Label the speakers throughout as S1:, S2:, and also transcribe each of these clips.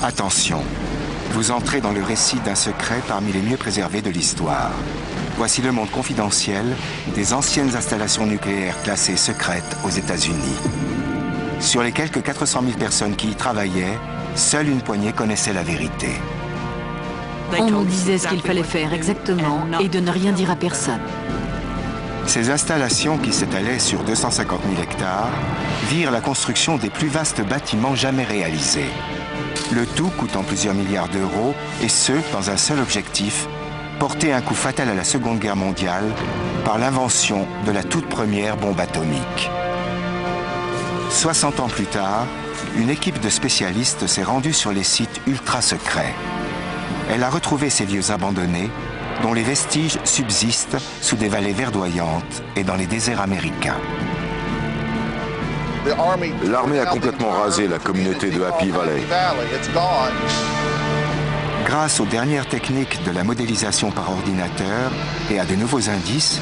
S1: Attention, vous entrez dans le récit d'un secret parmi les mieux préservés de l'histoire. Voici le monde confidentiel des anciennes installations nucléaires classées secrètes aux États-Unis. Sur les quelques 400 000 personnes qui y travaillaient, seule une poignée connaissait la vérité.
S2: On nous disait ce qu'il fallait faire exactement et de ne rien dire à personne.
S1: Ces installations qui s'étalaient sur 250 000 hectares virent la construction des plus vastes bâtiments jamais réalisés. Le tout coûtant plusieurs milliards d'euros, et ce, dans un seul objectif, porter un coup fatal à la Seconde Guerre mondiale par l'invention de la toute première bombe atomique. 60 ans plus tard, une équipe de spécialistes s'est rendue sur les sites ultra secrets. Elle a retrouvé ces lieux abandonnés, dont les vestiges subsistent sous des vallées verdoyantes et dans les déserts américains.
S3: L'armée a complètement rasé la communauté de Happy Valley.
S1: Grâce aux dernières techniques de la modélisation par ordinateur et à de nouveaux indices,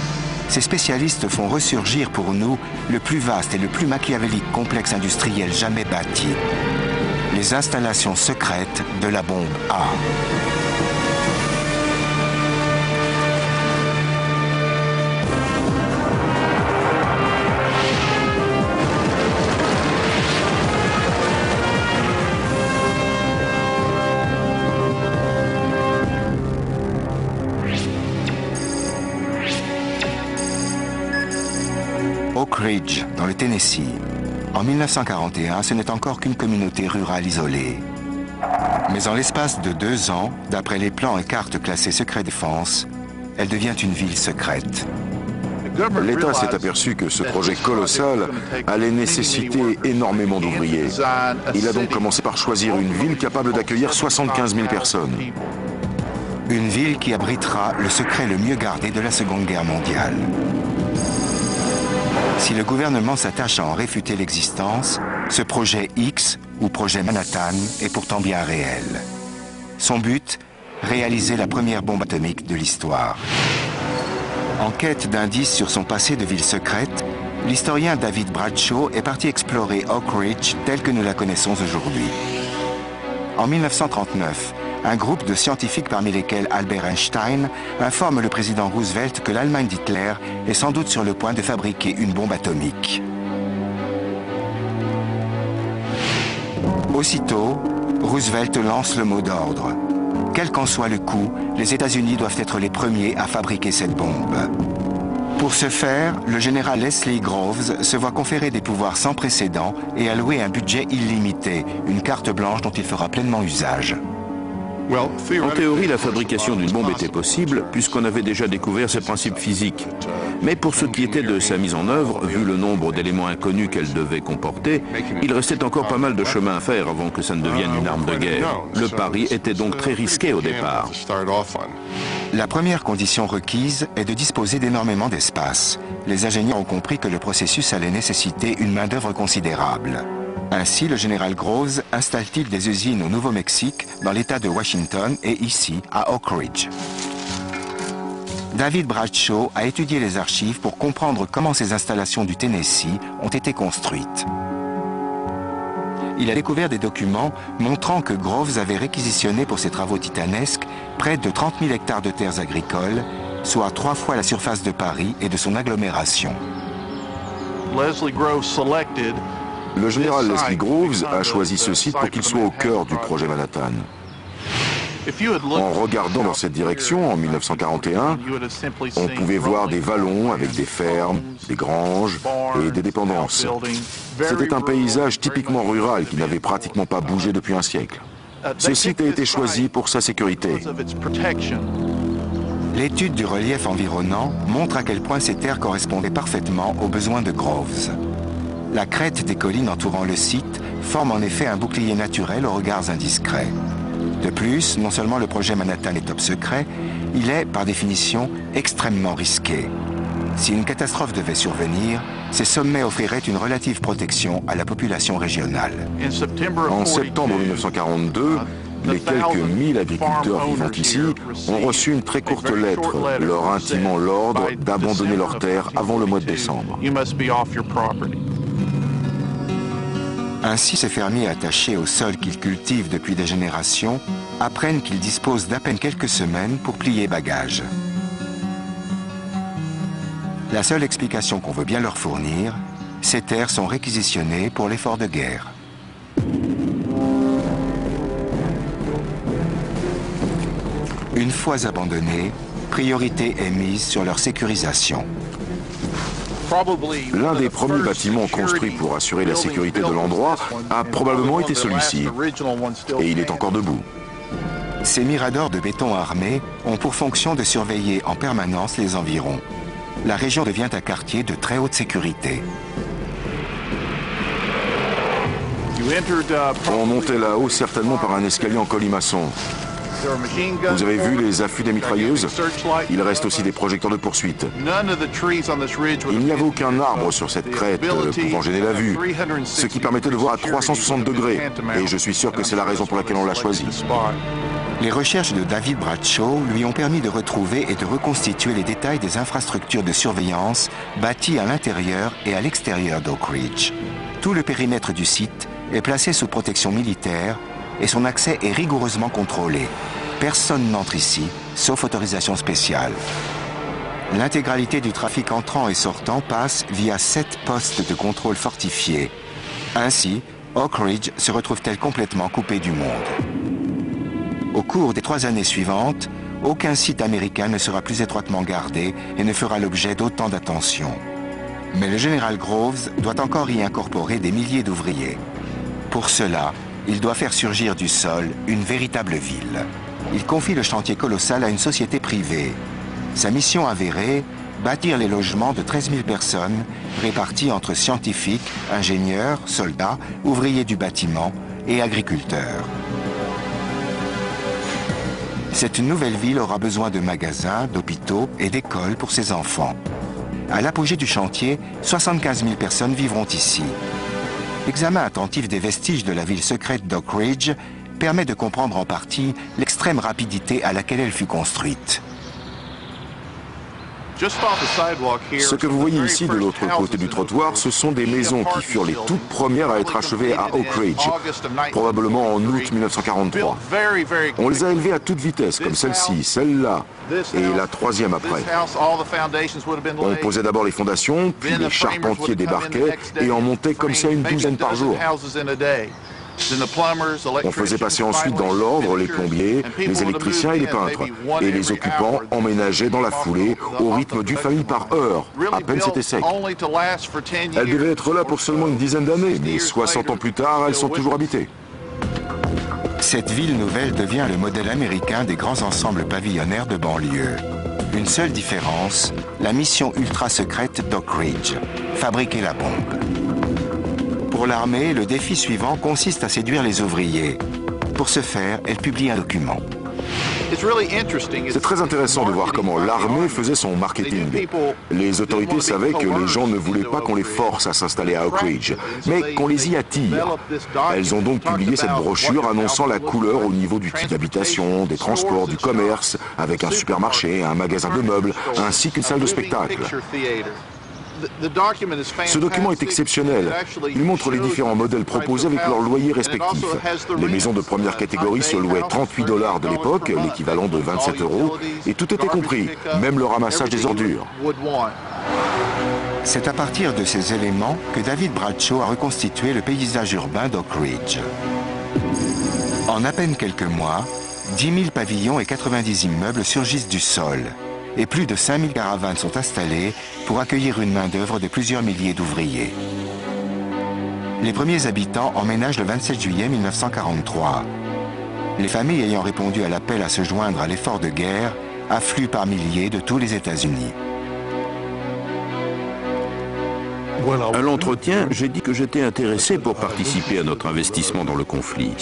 S1: ces spécialistes font ressurgir pour nous le plus vaste et le plus machiavélique complexe industriel jamais bâti. Les installations secrètes de la bombe A. Oak Ridge, dans le Tennessee. En 1941, ce n'est encore qu'une communauté rurale isolée. Mais en l'espace de 2 ans, d'après les plans et cartes classées secret défense, elle devient une ville secrète.
S3: L'État s'est aperçu que ce projet colossal allait nécessiter énormément d'ouvriers. Il a donc commencé par choisir une ville capable d'accueillir 75 000 personnes.
S1: Une ville qui abritera le secret le mieux gardé de la Seconde Guerre mondiale. Si le gouvernement s'attache à en réfuter l'existence, ce projet X, ou projet Manhattan, est pourtant bien réel. Son but, réaliser la première bombe atomique de l'histoire. En quête d'indices sur son passé de ville secrète, l'historien David Bradshaw est parti explorer Oak Ridge telle que nous la connaissons aujourd'hui. En 1939, un groupe de scientifiques parmi lesquels Albert Einstein informe le président Roosevelt que l'Allemagne d'Hitler est sans doute sur le point de fabriquer une bombe atomique. Aussitôt, Roosevelt lance le mot d'ordre. Quel qu'en soit le coût, les États-Unis doivent être les premiers à fabriquer cette bombe. Pour ce faire, le général Leslie Groves se voit conférer des pouvoirs sans précédent et allouer un budget illimité, une carte blanche dont il fera pleinement usage.
S4: En théorie, la fabrication d'une bombe était possible puisqu'on avait déjà découvert ses principes physiques. Mais pour ce qui était de sa mise en œuvre, vu le nombre d'éléments inconnus qu'elle devait comporter, il restait encore pas mal de chemin à faire avant que ça ne devienne une arme de guerre. Le pari était donc très risqué au départ.
S1: La première condition requise est de disposer d'énormément d'espace. Les ingénieurs ont compris que le processus allait nécessiter une main-d'œuvre considérable. Ainsi, le général Groves installe-t-il des usines au Nouveau-Mexique, dans l'État de Washington et ici, à Oak Ridge. David Bradshaw a étudié les archives pour comprendre comment ces installations du Tennessee ont été construites. Il a découvert des documents montrant que Groves avait réquisitionné pour ses travaux titanesques près de 30 000 hectares de terres agricoles, soit 3 fois la surface de Paris et de son agglomération.
S3: Le général Leslie Groves a choisi ce site pour qu'il soit au cœur du projet Manhattan. En regardant dans cette direction, en 1941, on pouvait voir des vallons avec des fermes, des granges et des dépendances. C'était un paysage typiquement rural qui n'avait pratiquement pas bougé depuis un siècle. Ce site a été choisi pour sa sécurité.
S1: L'étude du relief environnant montre à quel point ces terres correspondaient parfaitement aux besoins de Groves. La crête des collines entourant le site forme en effet un bouclier naturel aux regards indiscrets. De plus, non seulement le projet Manhattan est top secret, il est, par définition, extrêmement risqué. Si une catastrophe devait survenir, ces sommets offriraient une relative protection à la population régionale.
S3: En septembre 1942, les quelques 1000 agriculteurs vivant ici ont reçu une très courte lettre leur intimant l'ordre d'abandonner leurs terres avant le mois de décembre.
S1: Ainsi, ces fermiers attachés au sol qu'ils cultivent depuis des générations apprennent qu'ils disposent d'à peine quelques semaines pour plier bagages. La seule explication qu'on veut bien leur fournir, ces terres sont réquisitionnées pour l'effort de guerre. Une fois abandonnées, priorité est mise sur leur sécurisation.
S3: L'un des premiers bâtiments construits pour assurer la sécurité de l'endroit a probablement été celui-ci, et il est encore debout.
S1: Ces miradors de béton armé ont pour fonction de surveiller en permanence les environs. La région devient un quartier de très haute sécurité.
S3: On montait là-haut certainement par un escalier en colimaçon. Vous avez vu les affûts des mitrailleuses? Il reste aussi des projecteurs de poursuite. Il n'y avait aucun arbre sur cette crête pouvant gêner la vue, ce qui permettait de voir à 360 degrés. Et je suis sûr que c'est la raison pour laquelle on l'a choisi.
S1: Les recherches de David Bradshaw lui ont permis de retrouver et de reconstituer les détails des infrastructures de surveillance bâties à l'intérieur et à l'extérieur d'Oak Ridge. Tout le périmètre du site est placé sous protection militaire et son accès est rigoureusement contrôlé. Personne n'entre ici, sauf autorisation spéciale. L'intégralité du trafic entrant et sortant passe via 7 postes de contrôle fortifiés. Ainsi, Oak Ridge se retrouve-t-elle complètement coupée du monde. Au cours des 3 années suivantes, aucun site américain ne sera plus étroitement gardé et ne fera l'objet d'autant d'attention. Mais le général Groves doit encore y incorporer des milliers d'ouvriers. Pour cela, il doit faire surgir du sol une véritable ville. Il confie le chantier colossal à une société privée. Sa mission avérée, bâtir les logements de 13 000 personnes répartis entre scientifiques, ingénieurs, soldats, ouvriers du bâtiment et agriculteurs. Cette nouvelle ville aura besoin de magasins, d'hôpitaux et d'écoles pour ses enfants. À l'apogée du chantier, 75 000 personnes vivront ici. L'examen attentif des vestiges de la ville secrète d'Oak Ridge permet de comprendre en partie l'extrême rapidité à laquelle elle fut construite.
S3: Ce que vous voyez ici de l'autre côté du trottoir, ce sont des maisons qui furent les toutes premières à être achevées à Oak Ridge, probablement en août 1943. On les a élevées à toute vitesse, comme celle-ci, celle-là, et la troisième après. On posait d'abord les fondations, puis les charpentiers débarquaient et en montaient comme ça une douzaine par jour. On faisait passer ensuite dans l'ordre les plombiers, les électriciens et les peintres. Et les occupants emménageaient dans la foulée au rythme d'une famille par heure. À peine c'était sec. Elles devaient être là pour seulement une dizaine d'années, mais 60 ans plus tard, elles sont toujours habitées.
S1: Cette ville nouvelle devient le modèle américain des grands ensembles pavillonnaires de banlieue. Une seule différence, la mission ultra secrète d'Oak Ridge, fabriquer la bombe. Pour l'armée, le défi suivant consiste à séduire les ouvriers. Pour ce faire, elle publie un document.
S3: C'est très intéressant de voir comment l'armée faisait son marketing. Les autorités savaient que les gens ne voulaient pas qu'on les force à s'installer à Oak Ridge, mais qu'on les y attire. Elles ont donc publié cette brochure annonçant la couleur au niveau du type d'habitation, des transports, du commerce, avec un supermarché, un magasin de meubles, ainsi qu'une salle de spectacle. Ce document est exceptionnel. Il montre les différents modèles proposés avec leurs loyers respectifs. Les maisons de première catégorie se louaient 38 $ de l'époque, l'équivalent de 27 €, et tout était compris, même le ramassage des ordures.
S1: C'est à partir de ces éléments que David Bradshaw a reconstitué le paysage urbain d'Oak Ridge. En à peine quelques mois, 10 000 pavillons et 90 immeubles surgissent du sol. Et plus de 5 000 caravanes sont installées pour accueillir une main-d'œuvre de plusieurs milliers d'ouvriers. Les premiers habitants emménagent le 27 juillet 1943. Les familles ayant répondu à l'appel à se joindre à l'effort de guerre affluent par milliers de tous les États-Unis.
S4: À l'entretien, j'ai dit que j'étais intéressé pour participer à notre investissement dans le conflit.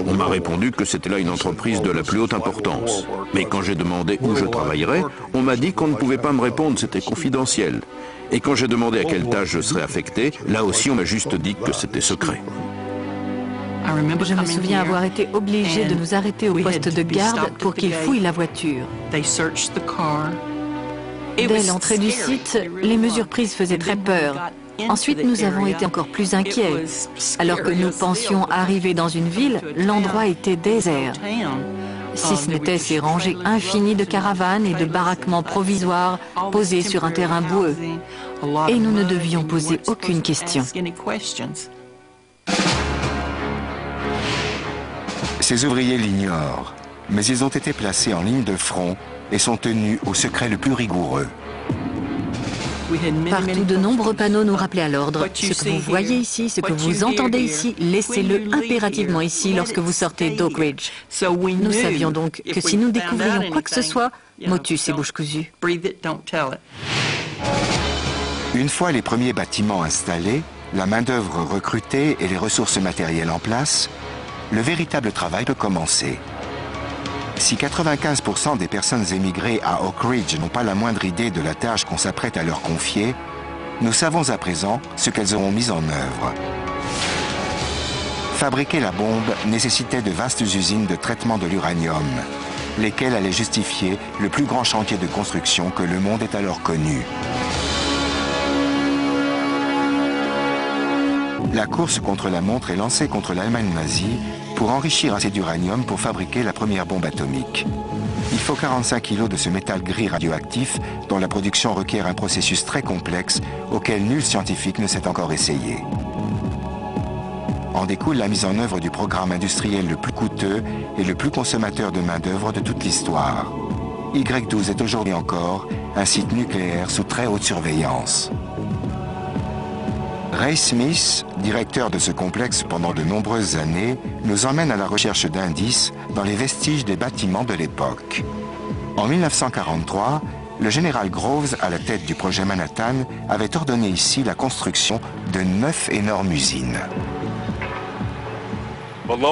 S4: On m'a répondu que c'était là une entreprise de la plus haute importance. Mais quand j'ai demandé où je travaillerais, on m'a dit qu'on ne pouvait pas me répondre, c'était confidentiel. Et quand j'ai demandé à quelle tâche je serais affecté, là aussi on m'a juste dit que c'était secret.
S2: Je me souviens avoir été obligé de nous arrêter au poste de garde pour qu'ils fouillent la voiture. Dès l'entrée du site, les mesures prises faisaient très peur. Ensuite, nous avons été encore plus inquiets. Alors que nous pensions arriver dans une ville, l'endroit était désert. Si ce n'était ces rangées infinies de caravanes et de baraquements provisoires posés sur un terrain boueux. Et nous ne devions poser aucune question.
S1: Ces ouvriers l'ignorent, mais ils ont été placés en ligne de front et sont tenus au secret le plus rigoureux.
S2: Partout, de nombreux panneaux nous rappelaient à l'ordre. Ce que vous voyez ici, ce que vous entendez ici, laissez-le impérativement ici lorsque vous sortez d'Oak Ridge. Nous savions donc que si nous découvrions quoi que ce soit, motus et bouche cousue.
S1: Une fois les premiers bâtiments installés, la main-d'œuvre recrutée et les ressources matérielles en place, le véritable travail peut commencer. Si 95% des personnes émigrées à Oak Ridge n'ont pas la moindre idée de la tâche qu'on s'apprête à leur confier, nous savons à présent ce qu'elles auront mis en œuvre. Fabriquer la bombe nécessitait de vastes usines de traitement de l'uranium, lesquelles allaient justifier le plus grand chantier de construction que le monde ait alors connu. La course contre la montre est lancée contre l'Allemagne nazie pour enrichir assez d'uranium pour fabriquer la première bombe atomique. Il faut 45 kg de ce métal gris radioactif dont la production requiert un processus très complexe auquel nul scientifique ne s'est encore essayé. En découle la mise en œuvre du programme industriel le plus coûteux et le plus consommateur de main-d'œuvre de toute l'histoire. Y12 est aujourd'hui encore un site nucléaire sous très haute surveillance. Ray Smith, directeur de ce complexe pendant de nombreuses années, nous emmène à la recherche d'indices dans les vestiges des bâtiments de l'époque. En 1943, le général Groves, à la tête du projet Manhattan, avait ordonné ici la construction de 9 énormes usines.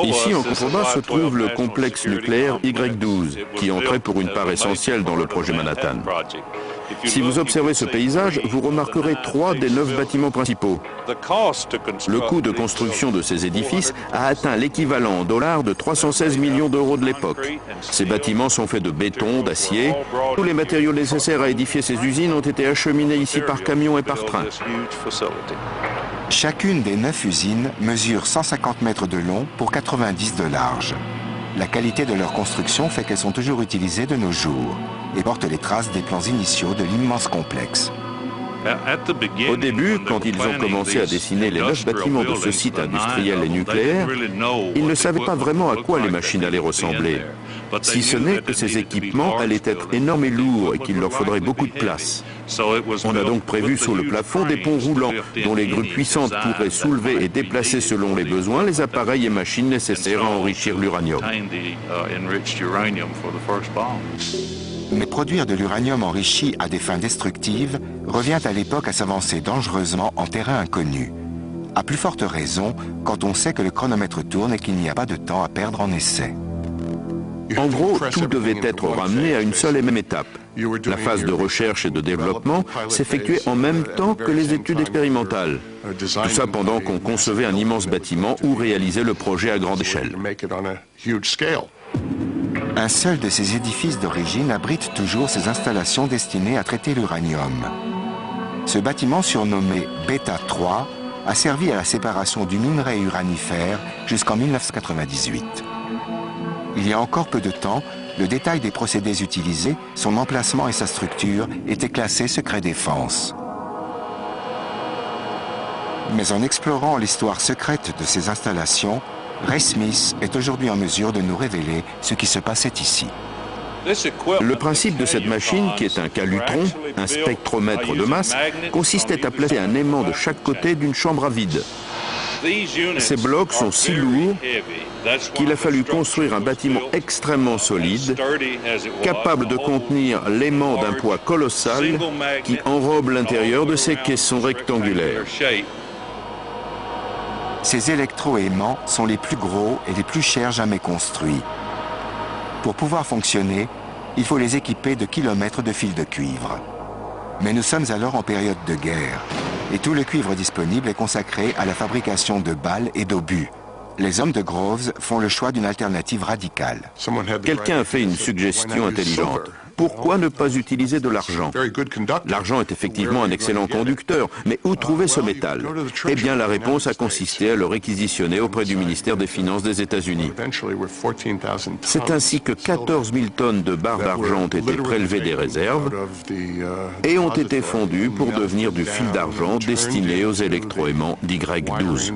S4: Ici, en contrebas, se trouve le complexe nucléaire Y12, qui entrait pour une part essentielle dans le projet Manhattan. Si vous observez ce paysage, vous remarquerez 3 des 9 bâtiments principaux. Le coût de construction de ces édifices a atteint l'équivalent en dollars de 316 millions d'euros de l'époque. Ces bâtiments sont faits de béton, d'acier. Tous les matériaux nécessaires à édifier ces usines ont été acheminés ici par camion et par train.
S1: Chacune des 9 usines mesure 150 mètres de long pour 90 de large. La qualité de leur construction fait qu'elles sont toujours utilisées de nos jours et portent les traces des plans initiaux de l'immense complexe.
S4: Au début, quand ils ont commencé à dessiner les 9 bâtiments de ce site industriel et nucléaire, ils ne savaient pas vraiment à quoi les machines allaient ressembler, si ce n'est que ces équipements allaient être énormes et lourds et qu'il leur faudrait beaucoup de place. On a donc prévu sous le plafond des ponts roulants dont les grues puissantes pourraient soulever et déplacer selon les besoins les appareils et machines nécessaires à enrichir l'uranium.
S1: Mais produire de l'uranium enrichi à des fins destructives revient à l'époque à s'avancer dangereusement en terrain inconnu. À plus forte raison quand on sait que le chronomètre tourne et qu'il n'y a pas de temps à perdre en essai.
S4: En gros, tout devait être ramené à une seule et même étape. La phase de recherche et de développement s'effectuait en même temps que les études expérimentales. Tout ça pendant qu'on concevait un immense bâtiment ou réalisait le projet à grande échelle.
S1: Un seul de ces édifices d'origine abrite toujours ces installations destinées à traiter l'uranium. Ce bâtiment surnommé Beta 3 a servi à la séparation du minerai uranifère jusqu'en 1998. Il y a encore peu de temps, le détail des procédés utilisés, son emplacement et sa structure étaient classés secret défense. Mais en explorant l'histoire secrète de ces installations, Ray Smith est aujourd'hui en mesure de nous révéler ce qui se passait ici.
S4: Le principe de cette machine, qui est un calutron, un spectromètre de masse, consistait à placer un aimant de chaque côté d'une chambre à vide. Ces blocs sont si lourds qu'il a fallu construire un bâtiment extrêmement solide, capable de contenir l'aimant d'un poids colossal qui enrobe l'intérieur de ces caissons rectangulaires.
S1: Ces électroaimants sont les plus gros et les plus chers jamais construits. Pour pouvoir fonctionner, il faut les équiper de kilomètres de fils de cuivre. Mais nous sommes alors en période de guerre, et tout le cuivre disponible est consacré à la fabrication de balles et d'obus. Les hommes de Groves font le choix d'une alternative radicale.
S4: Quelqu'un a fait une suggestion intelligente. Pourquoi ne pas utiliser de l'argent? L'argent est effectivement un excellent conducteur, mais où trouver ce métal? Eh bien, la réponse a consisté à le réquisitionner auprès du ministère des Finances des États-Unis. C'est ainsi que 14 000 tonnes de barres d'argent ont été prélevées des réserves et ont été fondues pour devenir du fil d'argent destiné aux électroaimants d'Y12.